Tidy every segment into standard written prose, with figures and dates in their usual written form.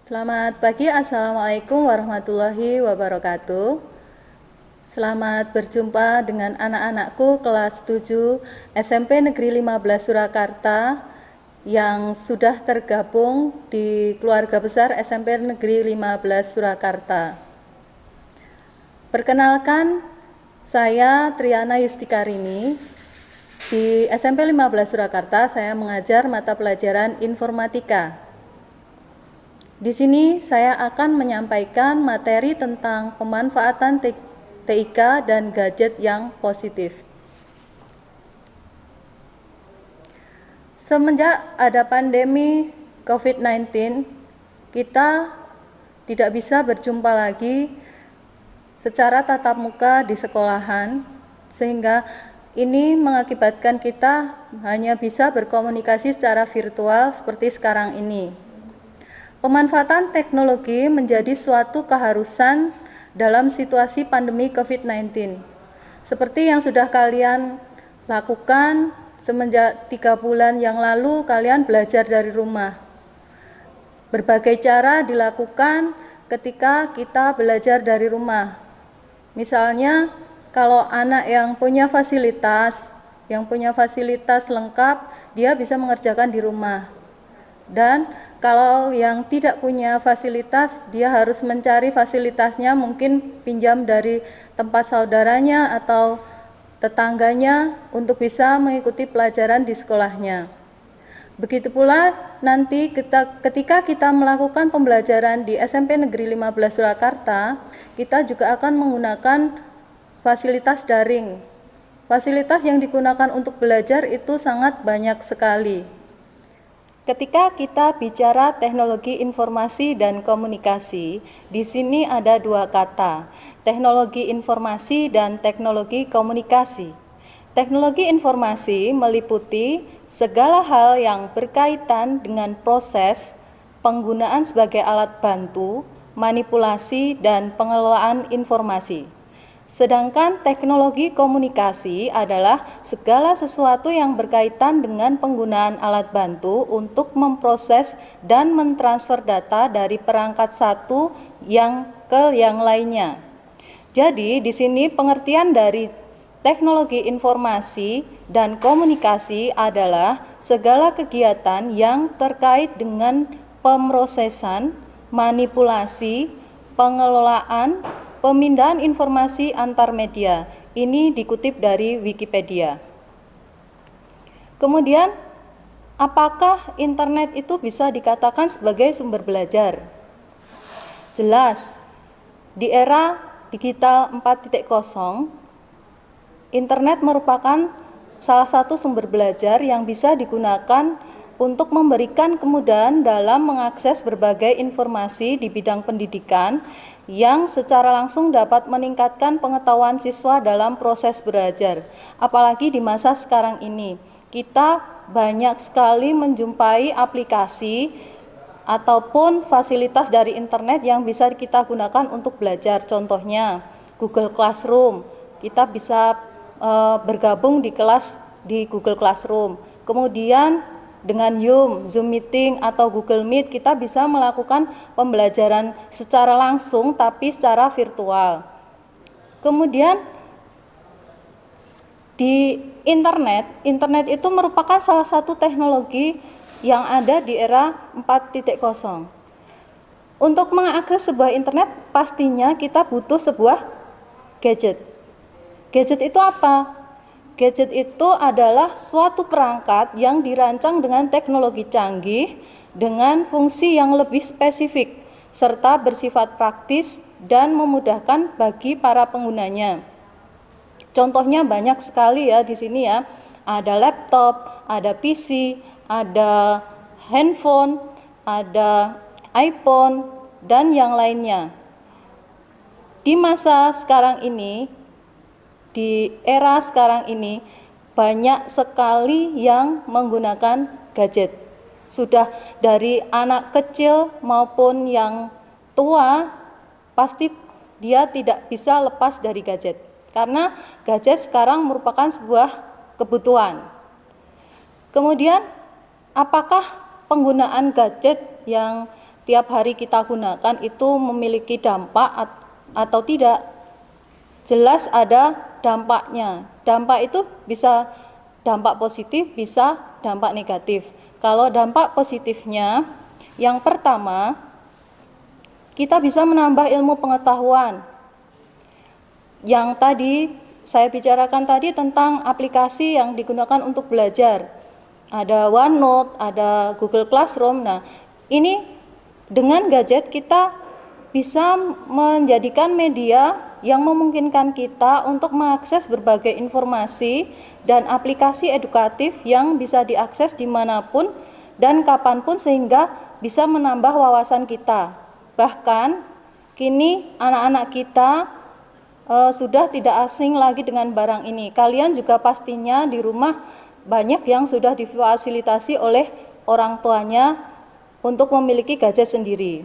Selamat pagi, Assalamualaikum warahmatullahi wabarakatuh. Selamat berjumpa dengan anak-anakku kelas 7 SMP Negeri 15 Surakarta yang sudah tergabung di keluarga besar SMP Negeri 15 Surakarta. Perkenalkan, saya Triana Yustikarini. Di SMP 15 Surakarta saya mengajar mata pelajaran informatika. Di sini saya akan menyampaikan materi tentang pemanfaatan TIK dan gadget yang positif. Semenjak ada pandemi COVID-19, kita tidak bisa berjumpa lagi secara tatap muka di sekolahan, sehingga ini mengakibatkan kita hanya bisa berkomunikasi secara virtual seperti sekarang ini. Pemanfaatan teknologi menjadi suatu keharusan dalam situasi pandemi COVID-19. Seperti yang sudah kalian lakukan semenjak 3 bulan yang lalu, kalian belajar dari rumah. Berbagai cara dilakukan ketika kita belajar dari rumah. Misalnya, kalau anak yang punya fasilitas lengkap, dia bisa mengerjakan di rumah. Dan kalau yang tidak punya fasilitas, dia harus mencari fasilitasnya, mungkin pinjam dari tempat saudaranya atau tetangganya untuk bisa mengikuti pelajaran di sekolahnya. Begitu pula nanti ketika kita melakukan pembelajaran di SMP Negeri 15 Surakarta, kita juga akan menggunakan fasilitas daring. Fasilitas yang digunakan untuk belajar itu sangat banyak sekali. Ketika kita bicara teknologi informasi dan komunikasi, di sini ada 2 kata, teknologi informasi dan teknologi komunikasi. Teknologi informasi meliputi segala hal yang berkaitan dengan proses, penggunaan sebagai alat bantu, manipulasi, dan pengelolaan informasi. Sedangkan teknologi komunikasi adalah segala sesuatu yang berkaitan dengan penggunaan alat bantu untuk memproses dan mentransfer data dari perangkat satu yang ke yang lainnya. Jadi, di sini pengertian dari teknologi informasi dan komunikasi adalah segala kegiatan yang terkait dengan pemrosesan, manipulasi, pengelolaan, pemindahan informasi antar media. Ini dikutip dari Wikipedia. Kemudian, apakah internet itu bisa dikatakan sebagai sumber belajar? Jelas, di era digital 4.0, internet merupakan salah satu sumber belajar yang bisa digunakan untuk memberikan kemudahan dalam mengakses berbagai informasi di bidang pendidikan yang secara langsung dapat meningkatkan pengetahuan siswa dalam proses belajar. Apalagi di masa sekarang ini, kita banyak sekali menjumpai aplikasi ataupun fasilitas dari internet yang bisa kita gunakan untuk belajar. Contohnya Google Classroom, kita bisa bergabung di kelas di Google Classroom. Kemudian dengan Zoom Meeting atau Google Meet, kita bisa melakukan pembelajaran secara langsung tapi secara virtual. Kemudian di internet itu merupakan salah satu teknologi yang ada di era 4.0. Untuk mengakses sebuah internet, pastinya kita butuh sebuah gadget. Gadget itu apa? Gadget itu adalah suatu perangkat yang dirancang dengan teknologi canggih dengan fungsi yang lebih spesifik serta bersifat praktis dan memudahkan bagi para penggunanya. Contohnya banyak sekali ya di sini ya. Ada laptop, ada PC, ada handphone, ada iPhone dan yang lainnya. Di masa sekarang ini, di era sekarang ini, banyak sekali yang menggunakan gadget. Sudah dari anak kecil maupun yang tua, pasti dia tidak bisa lepas dari gadget. Karena gadget sekarang merupakan sebuah kebutuhan. Kemudian, apakah penggunaan gadget yang tiap hari kita gunakan itu memiliki dampak atau tidak? Jelas ada dampaknya. Dampak itu bisa dampak positif, bisa dampak negatif. Kalau dampak positifnya, yang pertama, kita bisa menambah ilmu pengetahuan. Yang tadi saya bicarakan tadi tentang aplikasi yang digunakan untuk belajar. Ada OneNote, ada Google Classroom. Nah, ini dengan gadget kita bisa menjadikan media yang memungkinkan kita untuk mengakses berbagai informasi dan aplikasi edukatif yang bisa diakses dimanapun dan kapanpun sehingga bisa menambah wawasan kita. Bahkan kini anak-anak kita sudah tidak asing lagi dengan barang ini. Kalian juga pastinya di rumah banyak yang sudah difasilitasi oleh orang tuanya untuk memiliki gadget sendiri.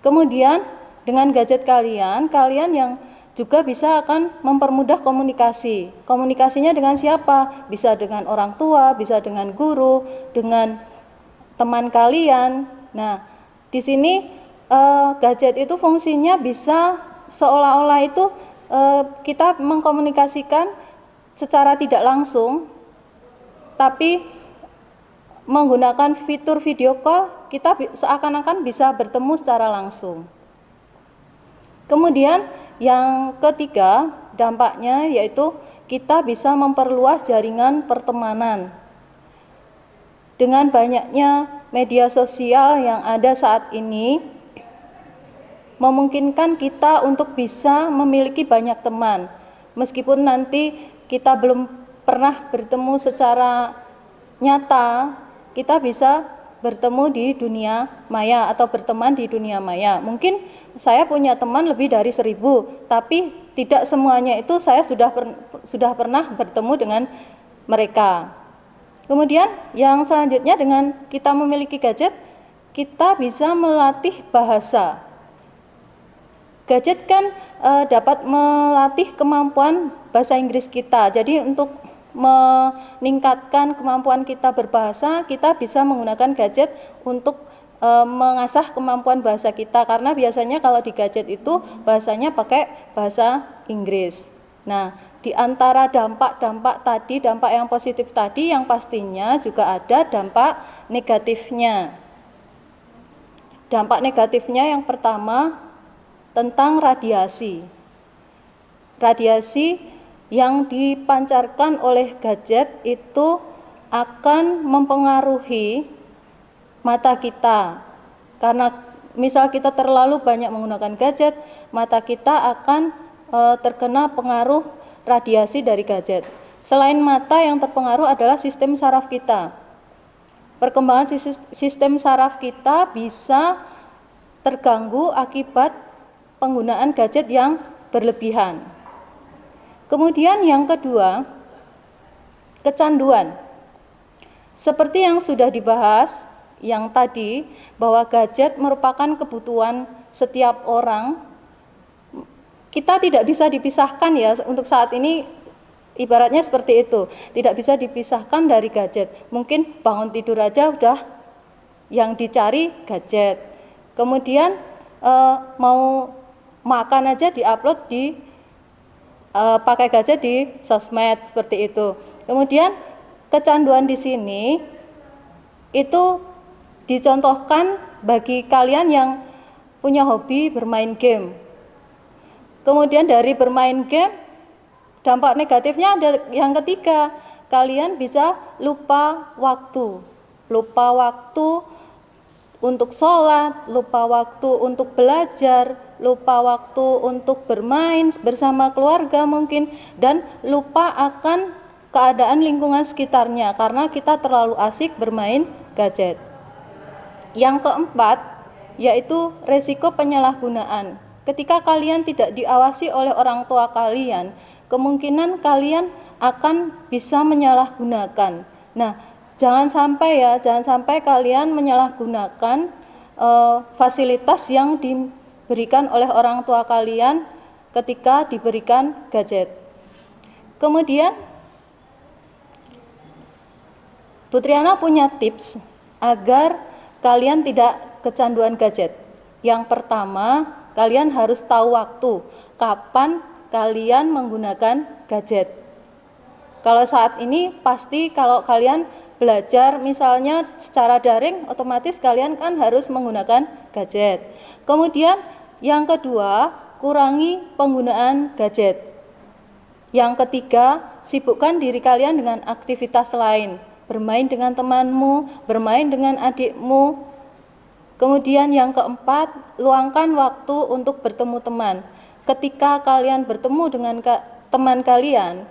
Kemudian dengan gadget kalian yang juga bisa akan mempermudah komunikasi. Komunikasinya dengan siapa? Bisa dengan orang tua, bisa dengan guru, dengan teman kalian. Nah, di sini gadget itu fungsinya bisa seolah-olah itu kita mengkomunikasikan secara tidak langsung, tapi menggunakan fitur video call kita seakan-akan bisa bertemu secara langsung. Kemudian yang ketiga dampaknya yaitu kita bisa memperluas jaringan pertemanan. Dengan banyaknya media sosial yang ada saat ini, memungkinkan kita untuk bisa memiliki banyak teman. Meskipun nanti kita belum pernah bertemu secara nyata, kita bisa bertemu di dunia maya atau berteman di dunia maya. Mungkin saya punya teman lebih dari 1000, tapi tidak semuanya itu saya sudah pernah bertemu dengan mereka. Kemudian yang selanjutnya dengan kita memiliki gadget, kita bisa melatih bahasa. Gadget kan dapat melatih kemampuan bahasa Inggris kita. Jadi untuk meningkatkan kemampuan kita berbahasa, kita bisa menggunakan gadget untuk mengasah kemampuan bahasa kita. Karena biasanya kalau di gadget itu bahasanya pakai bahasa Inggris. Nah, di antara dampak-dampak tadi, dampak yang positif tadi, yang pastinya juga ada dampak negatifnya. Dampak negatifnya yang pertama tentang radiasi. Radiasi yang dipancarkan oleh gadget itu akan mempengaruhi mata kita. Karena misal kita terlalu banyak menggunakan gadget, mata kita akan terkena pengaruh radiasi dari gadget. Selain mata, yang terpengaruh adalah sistem saraf kita. Perkembangan sistem saraf kita bisa terganggu akibat penggunaan gadget yang berlebihan. Kemudian yang kedua, kecanduan. Seperti yang sudah dibahas yang tadi, bahwa gadget merupakan kebutuhan setiap orang. Kita tidak bisa dipisahkan ya, untuk saat ini ibaratnya seperti itu, tidak bisa dipisahkan dari gadget. Mungkin bangun tidur aja udah yang dicari gadget. Kemudian mau makan aja diupload pakai gadget di sosmed seperti itu. Kemudian kecanduan di sini itu dicontohkan bagi kalian yang punya hobi bermain game. Kemudian dari bermain game, dampak negatifnya ada yang ketiga, kalian bisa lupa waktu untuk sholat, lupa waktu untuk belajar, lupa waktu untuk bermain bersama keluarga mungkin, dan lupa akan keadaan lingkungan sekitarnya karena kita terlalu asik bermain gadget. Yang keempat, yaitu resiko penyalahgunaan. Ketika kalian tidak diawasi oleh orang tua kalian, kemungkinan kalian akan bisa menyalahgunakan. Nah, jangan sampai kalian menyalahgunakan fasilitas yang diberikan oleh orang tua kalian ketika diberikan gadget. Kemudian Bu Triana punya tips agar kalian tidak kecanduan gadget. Yang pertama, kalian harus tahu waktu kapan kalian menggunakan gadget. Kalau saat ini pasti kalau kalian belajar misalnya secara daring, otomatis kalian kan harus menggunakan gadget. Kemudian yang kedua, kurangi penggunaan gadget. Yang ketiga, sibukkan diri kalian dengan aktivitas lain, bermain dengan temanmu, bermain dengan adikmu. Kemudian yang keempat, luangkan waktu untuk bertemu teman. Ketika kalian bertemu dengan teman kalian,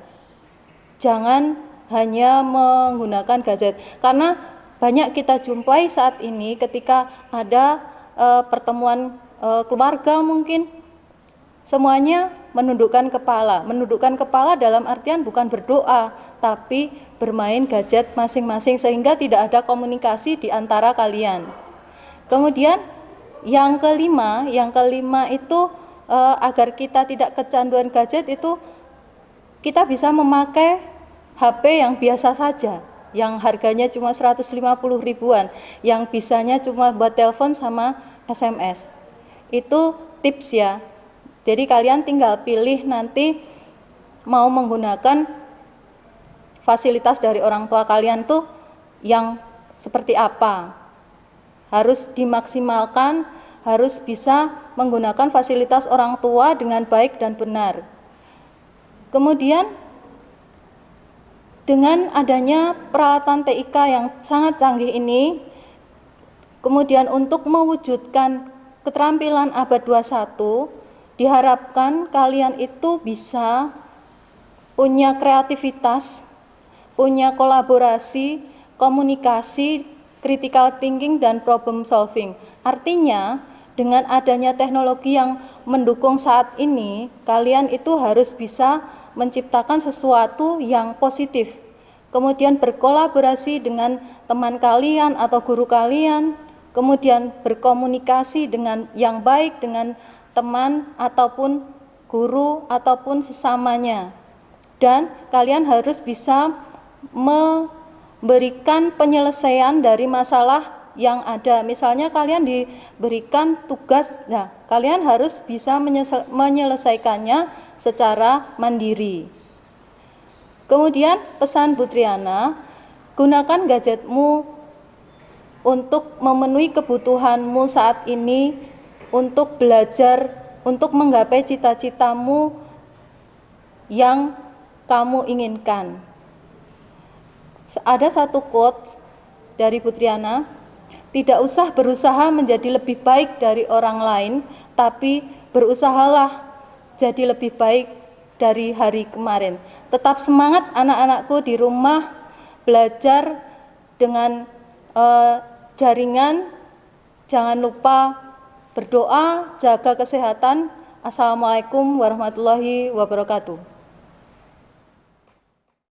jangan hanya menggunakan gadget, karena banyak kita jumpai saat ini ketika ada pertemuan keluarga mungkin semuanya menundukkan kepala dalam artian bukan berdoa, tapi bermain gadget masing-masing sehingga tidak ada komunikasi di antara kalian. Kemudian yang kelima itu agar kita tidak kecanduan gadget itu kita bisa memakai HP yang biasa saja, yang harganya cuma 150 ribuan, yang bisanya cuma buat telepon sama SMS. Itu tips ya. Jadi kalian tinggal pilih nanti mau menggunakan fasilitas dari orang tua kalian tuh yang seperti apa. Harus dimaksimalkan, harus bisa menggunakan fasilitas orang tua dengan baik dan benar. Kemudian dengan adanya peralatan TIK yang sangat canggih ini, kemudian untuk mewujudkan keterampilan abad 21, diharapkan kalian itu bisa punya kreativitas, punya kolaborasi, komunikasi, critical thinking, dan problem solving. Artinya, dengan adanya teknologi yang mendukung saat ini, kalian itu harus bisa menciptakan sesuatu yang positif, kemudian berkolaborasi dengan teman kalian atau guru kalian, kemudian berkomunikasi dengan yang baik dengan teman ataupun guru ataupun sesamanya, dan kalian harus bisa memberikan penyelesaian dari masalah yang ada. Misalnya kalian diberikan tugas, nah kalian harus bisa menyelesaikannya secara mandiri. Kemudian pesan Bu Triana, gunakan gadgetmu untuk memenuhi kebutuhanmu saat ini, untuk belajar, untuk menggapai cita-citamu yang kamu inginkan. Ada satu quotes dari Bu Triana, tidak usah berusaha menjadi lebih baik dari orang lain, tapi berusahalah jadi lebih baik dari hari kemarin. Tetap semangat anak-anakku di rumah, belajar dengan jaringan, jangan lupa berdoa, jaga kesehatan. Assalamualaikum warahmatullahi wabarakatuh.